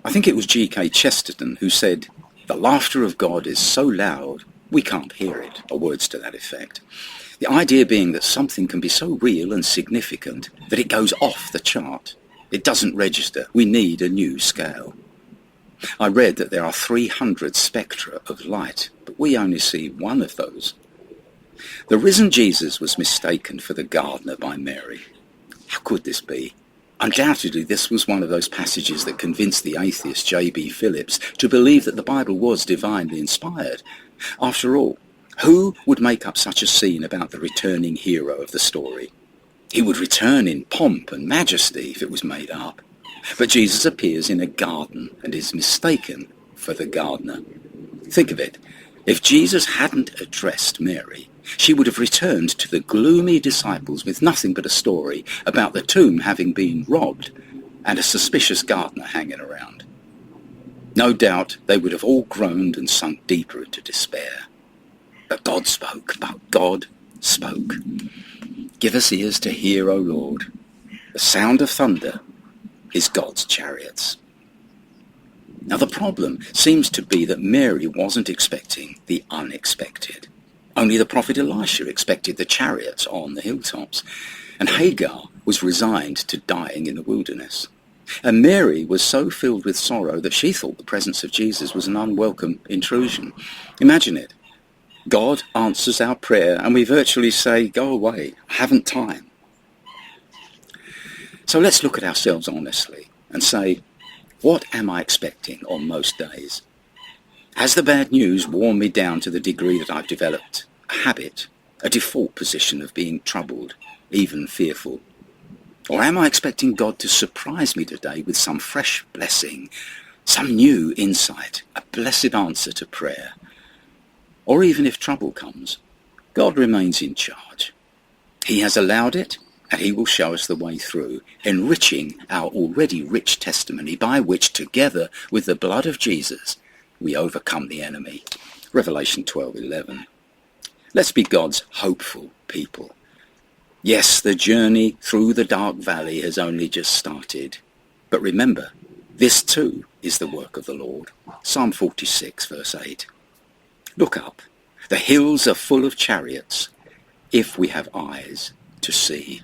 I think it was G.K. Chesterton who said, "The laughter of God is so loud we can't hear it," or words to that effect. The idea being that something can be so real and significant that it goes off the chart. It doesn't register. We need a new scale. I read that there are 300 spectra of light, but we only see one of those. The risen Jesus was mistaken for the gardener by Mary. How could this be? Undoubtedly, this was one of those passages that convinced the atheist J.B. Phillips to believe that the Bible was divinely inspired. After all, who would make up such a scene about the returning hero of the story? He would return in pomp and majesty if it was made up. But Jesus appears in a garden and is mistaken for the gardener. Think of it. If Jesus hadn't addressed Mary, she would have returned to the gloomy disciples with nothing but a story about the tomb having been robbed and a suspicious gardener hanging around. No doubt they would have all groaned and sunk deeper into despair. But God spoke. Give us ears to hear, O Lord. The sound of thunder is God's chariots. Now the problem seems to be that Mary wasn't expecting the unexpected. Only the prophet Elisha expected the chariots on the hilltops, and Hagar was resigned to dying in the wilderness. And Mary was so filled with sorrow that she thought the presence of Jesus was an unwelcome intrusion. Imagine it. God answers our prayer and we virtually say, "Go away, I haven't time." So let's look at ourselves honestly and say, what am I expecting on most days? Has the bad news worn me down to the degree that I've developed a habit, a default position of being troubled, even fearful? Or am I expecting God to surprise me today with some fresh blessing, some new insight, a blessed answer to prayer? Or even if trouble comes, God remains in charge. He has allowed it, and he will show us the way through, enriching our already rich testimony by which, together with the blood of Jesus, we overcome the enemy. Revelation 12:11. Let's be God's hopeful people. Yes, the journey through the dark valley has only just started. But remember, this too is the work of the Lord. Psalm 46, verse 8. Look up. The hills are full of chariots, if we have eyes to see.